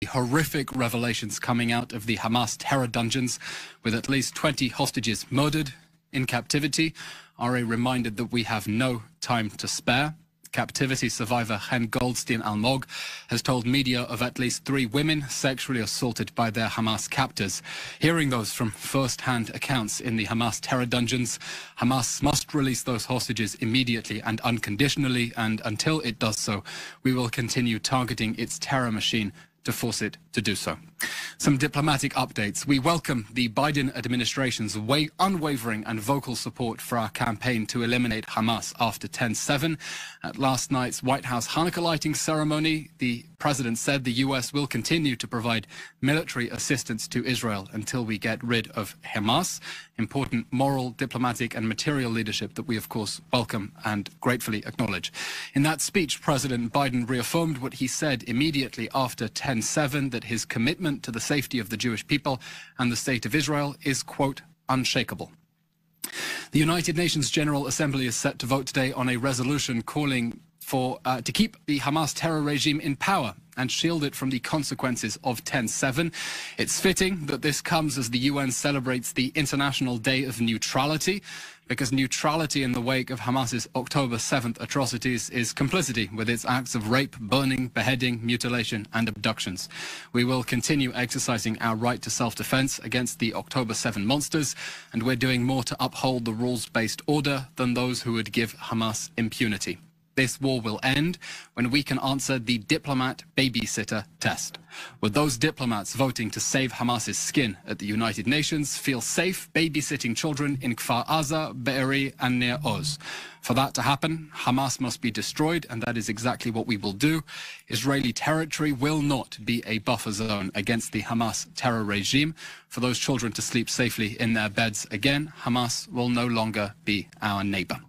Horrific revelations coming out of the Hamas terror dungeons, with at least 20 hostages murdered in captivity, are a reminder that we have no time to spare. Captivity survivor Chen Goldstein Almog has told media of at least 3 women sexually assaulted by their Hamas captors. Hearing those from first-hand accounts in the Hamas terror dungeons, Hamas must release those hostages immediately and unconditionally, and until it does so, we will continue targeting its terror machine to force it to do so. Some diplomatic updates. We welcome the Biden administration's unwavering and vocal support for our campaign to eliminate Hamas after 10/7. At last night's White House Hanukkah lighting ceremony, the president said the U.S. will continue to provide military assistance to Israel until we get rid of Hamas. Important moral, diplomatic and material leadership that we, of course, welcome and gratefully acknowledge. In that speech, President Biden reaffirmed what he said immediately after 10/7, that his commitment to the safety of the Jewish people and the state of Israel is, quote, unshakable. The United Nations General Assembly is set to vote today on a resolution calling for to keep the Hamas terror regime in power and shield it from the consequences of 10/7. It's fitting that this comes as the UN celebrates the International Day of Neutrality, because neutrality in the wake of Hamas's October 7th atrocities is complicity with its acts of rape, burning, beheading, mutilation and abductions. We will continue exercising our right to self-defense against the October 7 monsters, and we're doing more to uphold the rules-based order than those who would give Hamas impunity. This war will end when we can answer the diplomat babysitter test. With those diplomats voting to save Hamas's skin at the United Nations feel safe babysitting children in Kfar Aza, Be'eri and Nir Oz. For that to happen, Hamas must be destroyed, and that is exactly what we will do. Israeli territory will not be a buffer zone against the Hamas terror regime. For those children to sleep safely in their beds again, Hamas will no longer be our neighbor.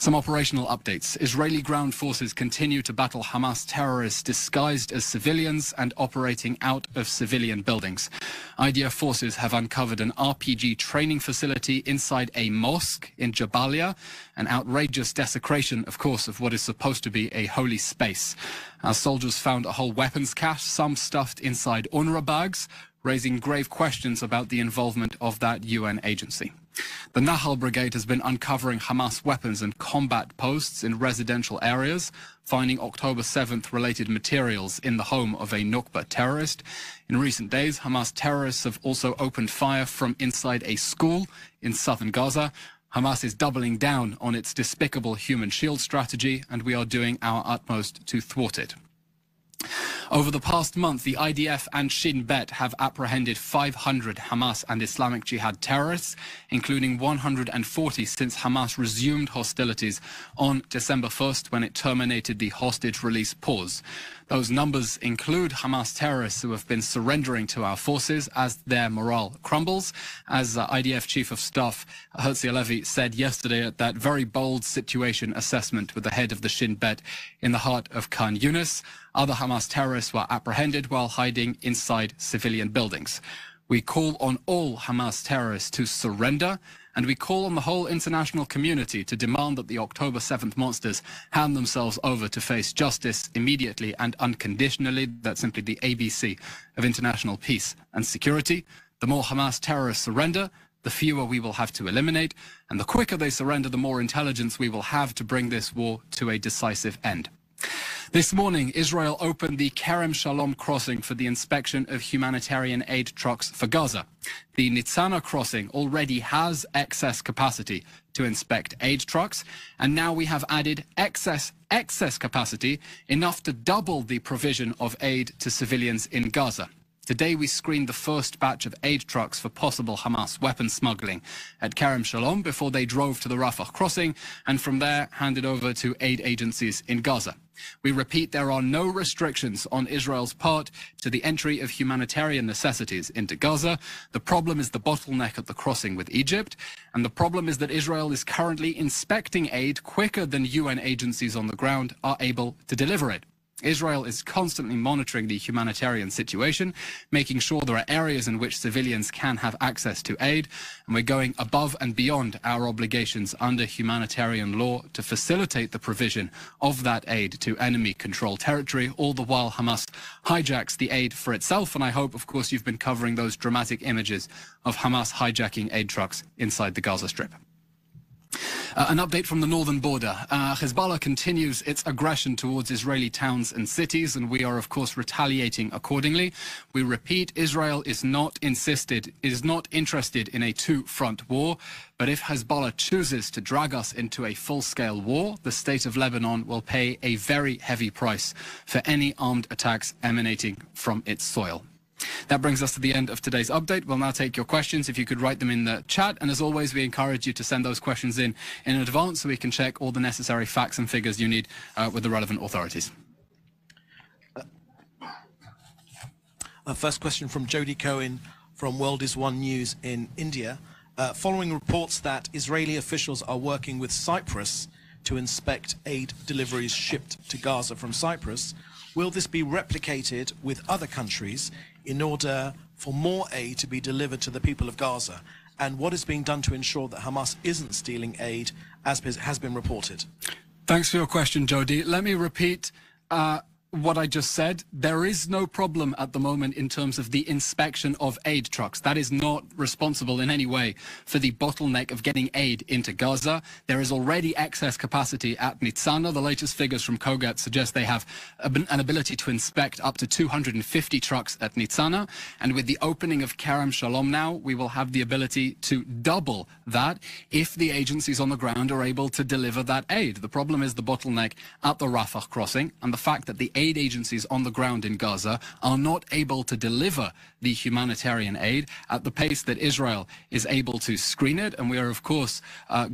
Some operational updates. Israeli ground forces continue to battle Hamas terrorists disguised as civilians and operating out of civilian buildings. IDF forces have uncovered an RPG training facility inside a mosque in Jabalia, an outrageous desecration, of course, of what is supposed to be a holy space. Our soldiers found a whole weapons cache, some stuffed inside UNRWA bags, raising grave questions about the involvement of that UN agency. The Nahal Brigade has been uncovering Hamas weapons and combat posts in residential areas, finding October 7th related materials in the home of a Nukba terrorist. In recent days, Hamas terrorists have also opened fire from inside a school in southern Gaza. Hamas is doubling down on its despicable human shield strategy, and we are doing our utmost to thwart it. Over the past month, the IDF and Shin Bet have apprehended 500 Hamas and Islamic Jihad terrorists, including 140 since Hamas resumed hostilities on December 1st when it terminated the hostage release pause. Those numbers include Hamas terrorists who have been surrendering to our forces as their morale crumbles. As IDF Chief of Staff Eylon Levy said yesterday at that very bold situation assessment with the head of the Shin Bet in the heart of Khan Yunis, other Hamas terrorists were apprehended while hiding inside civilian buildings. We call on all Hamas terrorists to surrender, and we call on the whole international community to demand that the October 7th monsters hand themselves over to face justice immediately and unconditionally. That's simply the ABC of international peace and security. The more Hamas terrorists surrender, the fewer we will have to eliminate, and the quicker they surrender, the more intelligence we will have to bring this war to a decisive end. This morning, Israel opened the Kerem Shalom crossing for the inspection of humanitarian aid trucks for Gaza. The Nitzana crossing already has excess capacity to inspect aid trucks, and now we have added excess capacity, enough to double the provision of aid to civilians in Gaza. Today, we screened the first batch of aid trucks for possible Hamas weapon smuggling at Kerem Shalom before they drove to the Rafah crossing and from there handed over to aid agencies in Gaza. We repeat, there are no restrictions on Israel's part to the entry of humanitarian necessities into Gaza. The problem is the bottleneck at the crossing with Egypt, and the problem is that Israel is currently inspecting aid quicker than UN agencies on the ground are able to deliver it. Israel is constantly monitoring the humanitarian situation, making sure there are areas in which civilians can have access to aid, and we're going above and beyond our obligations under humanitarian law to facilitate the provision of that aid to enemy-controlled territory, all the while Hamas hijacks the aid for itself. And I hope, of course, you've been covering those dramatic images of Hamas hijacking aid trucks inside the Gaza Strip. An update from the northern border. Hezbollah continues its aggression towards Israeli towns and cities, and we are, of course, retaliating accordingly. We repeat, Israel is not interested in a two-front war, but if Hezbollah chooses to drag us into a full-scale war, the state of Lebanon will pay a very heavy price for any armed attacks emanating from its soil. That brings us to the end of today's update. We'll now take your questions. If you could write them in the chat. And as always, we encourage you to send those questions in advance so we can check all the necessary facts and figures you need with the relevant authorities. First question from Jody Cohen from World is One News in India. Following reports that Israeli officials are working with Cyprus to inspect aid deliveries shipped to Gaza from Cyprus, will this be replicated with other countries in order for more aid to be delivered to the people of Gaza? And what is being done to ensure that Hamas isn't stealing aid, as has been reported? Thanks for your question, Jody. Let me repeat what I just said. There is no problem at the moment in terms of the inspection of aid trucks. That is not responsible in any way for the bottleneck of getting aid into Gaza. There is already excess capacity at Nitzana. The latest figures from Kogat suggest they have an ability to inspect up to 250 trucks at Nitzana. And with the opening of Kerem Shalom now, we will have the ability to double that if the agencies on the ground are able to deliver that aid. The problem is the bottleneck at the Rafah crossing and the fact that the aid agencies on the ground in Gaza are not able to deliver the humanitarian aid at the pace that Israel is able to screen it. And we are, of course,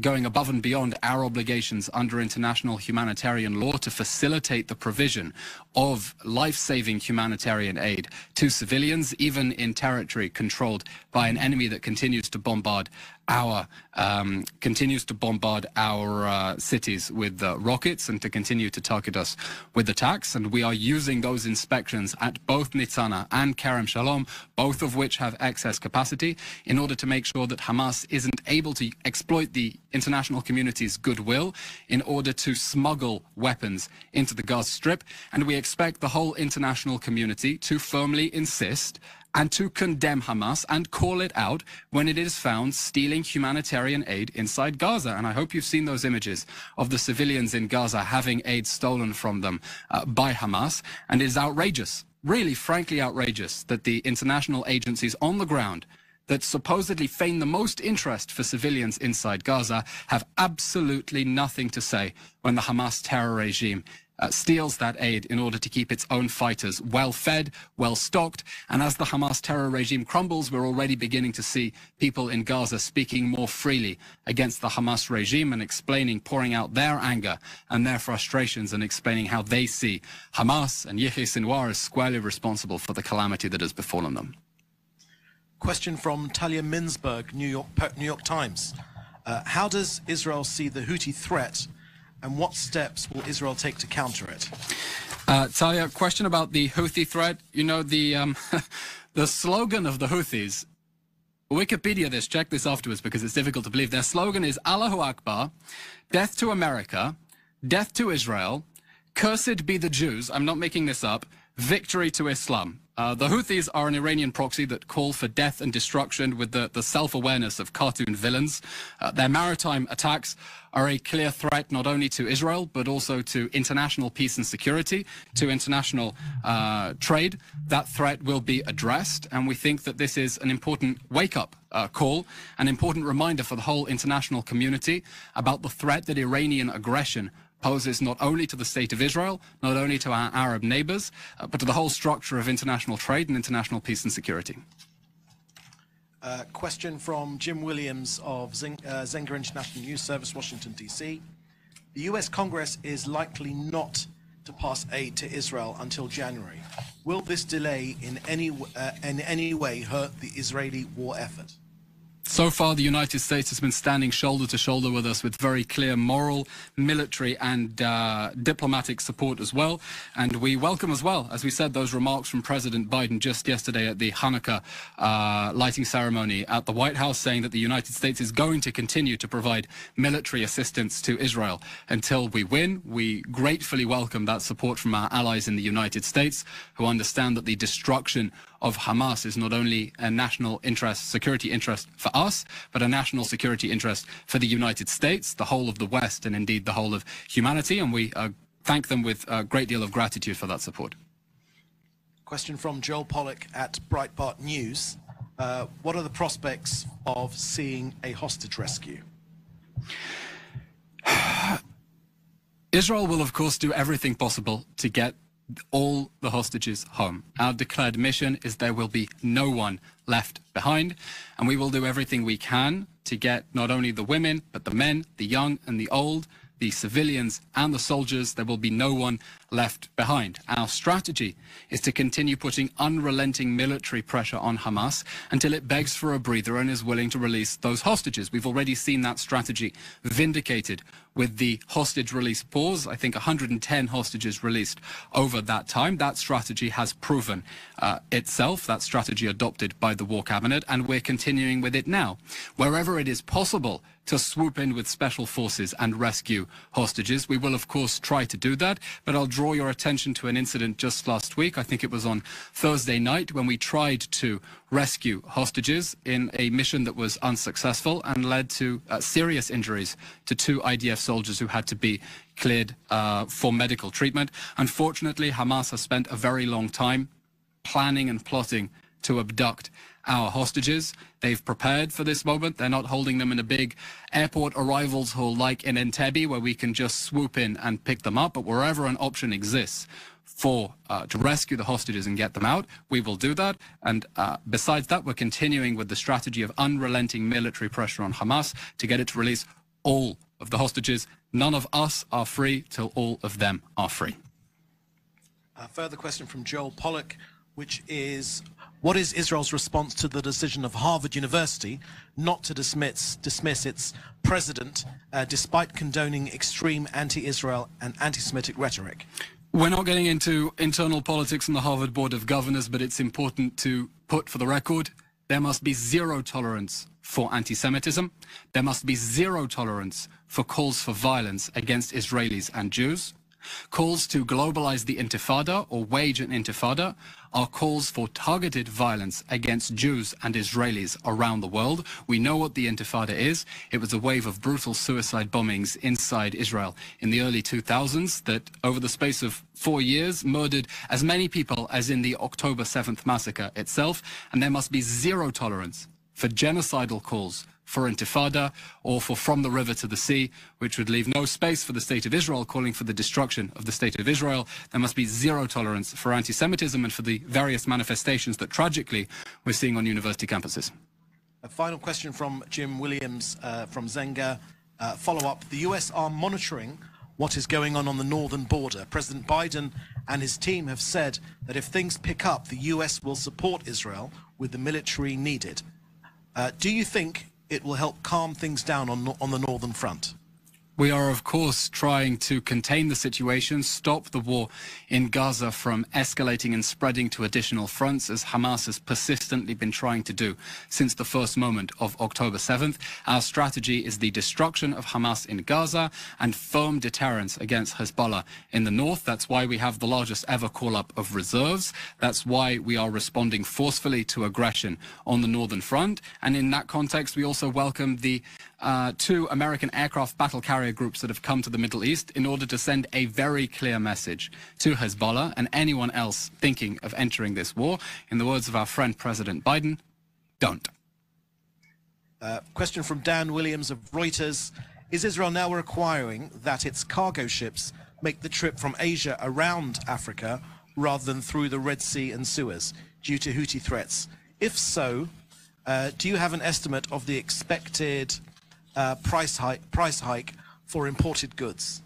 going above and beyond our obligations under international humanitarian law to facilitate the provision of life-saving humanitarian aid to civilians, even in territory controlled by an enemy that continues to bombard our cities with rockets and to continue to target us with attacks. And we are using those inspections at both Nitzana and Kerem Shalom, both of which have excess capacity, in order to make sure that Hamas isn't able to exploit the international community's goodwill in order to smuggle weapons into the Gaza Strip. And we expect the whole international community to firmly insist and to condemn Hamas and call it out when it is found stealing humanitarian aid inside Gaza. And I hope you've seen those images of the civilians in Gaza having aid stolen from them by Hamas. And it is outrageous, really frankly outrageous, that the international agencies on the ground that supposedly feign the most interest for civilians inside Gaza have absolutely nothing to say when the Hamas terror regime steals that aid in order to keep its own fighters well-fed, well-stocked. And as the Hamas terror regime crumbles, we're already beginning to see people in Gaza speaking more freely against the Hamas regime and explaining, pouring out their anger and their frustrations and explaining how they see Hamas and Yahya Sinwar as squarely responsible for the calamity that has befallen them. Question from Talia Minsberg, New York Times. How does Israel see the Houthi threat, and what steps will Israel take to counter it? Talia, question about the Houthi threat. You know, the slogan of the Houthis, Wikipedia this, check this afterwards because it's difficult to believe. Their slogan is Allahu Akbar, death to America, death to Israel, cursed be the Jews, I'm not making this up, victory to Islam. The Houthis are an Iranian proxy that call for death and destruction with the self-awareness of cartoon villains. Their maritime attacks are a clear threat not only to Israel, but also to international peace and security, to international trade. That threat will be addressed, and we think that this is an important wake-up call, an important reminder for the whole international community about the threat that Iranian aggression poses not only to the state of Israel, not only to our Arab neighbors, but to the whole structure of international trade and international peace and security. Question from Jim Williams of Zenga International News Service, Washington, D.C. The U.S. Congress is likely not to pass aid to Israel until January. Will this delay in any way hurt the Israeli war effort? So far, the United States has been standing shoulder to shoulder with us with very clear moral, military and diplomatic support as well. And we welcome as well, as we said, those remarks from President Biden just yesterday at the Hanukkah lighting ceremony at the White House, saying that the United States is going to continue to provide military assistance to Israel until we win. We gratefully welcome that support from our allies in the United States, who understand that the destruction of Hamas is not only a national interest, security interest for us, but a national security interest for the United States, the whole of the West, and indeed the whole of humanity. And we thank them with a great deal of gratitude for that support. Question from Joel Pollack at Breitbart News. What are the prospects of seeing a hostage rescue? Israel will, of course, do everything possible to get all the hostages home. Our declared mission is there will be no one left behind, and we will do everything we can to get not only the women, but the men, the young and the old, the civilians and the soldiers. There will be no one left behind. Our strategy is to continue putting unrelenting military pressure on Hamas until it begs for a breather and is willing to release those hostages. We've already seen that strategy vindicated with the hostage release pause. I think 110 hostages released over that time. That strategy has proven itself, that strategy adopted by the War Cabinet, and we're continuing with it now. Wherever it is possible to swoop in with special forces and rescue hostages, we will of course try to do that, but I'll draw your attention to an incident just last week. I think it was on Thursday night when we tried to rescue hostages in a mission that was unsuccessful and led to serious injuries to 2 IDF soldiers who had to be cleared for medical treatment. Unfortunately, Hamas has spent a very long time planning and plotting to abduct our hostages. They've prepared for this moment. They're not holding them in a big airport arrivals hall like in Entebbe, where we can just swoop in and pick them up. But wherever an option exists for to rescue the hostages and get them out, we will do that. And besides that, we're continuing with the strategy of unrelenting military pressure on Hamas to get it to release all of the hostages. None of us are free till all of them are free. A further question from Joel Pollack, which is, what is Israel's response to the decision of Harvard University not to dismiss its president despite condoning extreme anti-Israel and anti-Semitic rhetoric? We're not getting into internal politics in the Harvard Board of Governors, but it's important to put for the record, there must be zero tolerance for anti-Semitism. There must be zero tolerance for calls for violence against Israelis and Jews. Calls to globalize the intifada or wage an intifada are calls for targeted violence against Jews and Israelis around the world. We know what the intifada is. It was a wave of brutal suicide bombings inside Israel in the early 2000s that over the space of 4 years murdered as many people as in the October 7th massacre itself. And there must be zero tolerance for genocidal calls for intifada or for from the river to the sea, which would leave no space for the state of Israel calling for the destruction of the state of Israel. There must be zero tolerance for anti-Semitism and for the various manifestations that tragically we're seeing on university campuses. A final question from Jim Williams from Zenga. Follow-up, the US are monitoring what is going on the northern border. President Biden and his team have said that if things pick up, the US will support Israel with the military needed. Do you think it will help calm things down on the northern front? We are, of course, trying to contain the situation, stop the war in Gaza from escalating and spreading to additional fronts, as Hamas has persistently been trying to do since the first moment of October 7th. Our strategy is the destruction of Hamas in Gaza and firm deterrence against Hezbollah in the north. That's why we have the largest ever call-up of reserves. That's why we are responding forcefully to aggression on the northern front. And in that context, we also welcome the 2 American aircraft battle carrier groups that have come to the Middle East in order to send a very clear message to Hezbollah and anyone else thinking of entering this war. In the words of our friend President Biden, don't. Question from Dan Williams of Reuters. Is Israel now requiring that its cargo ships make the trip from Asia around Africa rather than through the Red Sea and Suez due to Houthi threats? If so, do you have an estimate of the expected price hike for imported goods?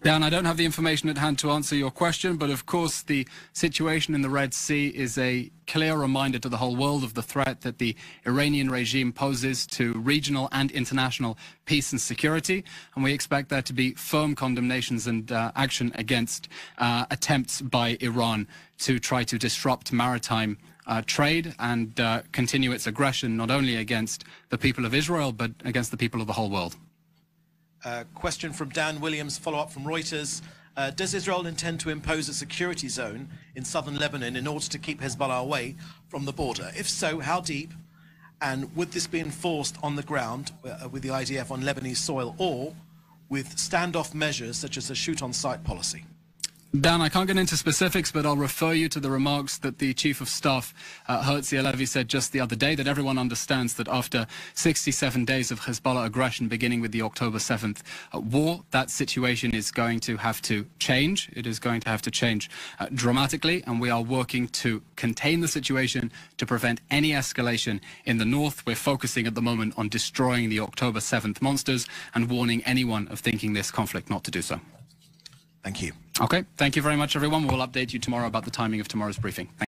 Dan, I don't have the information at hand to answer your question, but of course the situation in the Red Sea is a clear reminder to the whole world of the threat that the Iranian regime poses to regional and international peace and security. And we expect there to be firm condemnations and action against attempts by Iran to try to disrupt maritime trade and continue its aggression not only against the people of Israel, but against the people of the whole world. Question from Dan Williams, follow-up from Reuters. Does Israel intend to impose a security zone in southern Lebanon in order to keep Hezbollah away from the border? If so, how deep? And would this be enforced on the ground with the IDF on Lebanese soil, or with standoff measures such as a shoot-on-sight policy? Dan, I can't get into specifics, but I'll refer you to the remarks that the Chief of Staff, Eylon Levy, said just the other day, that everyone understands that after 67 days of Hezbollah aggression beginning with the October 7th war, that situation is going to have to change. It is going to have to change dramatically, and we are working to contain the situation to prevent any escalation in the north. We're focusing at the moment on destroying the October 7th monsters and warning anyone of thinking this conflict not to do so. Thank you. Okay, thank you very much, everyone. We'll update you tomorrow about the timing of tomorrow's briefing.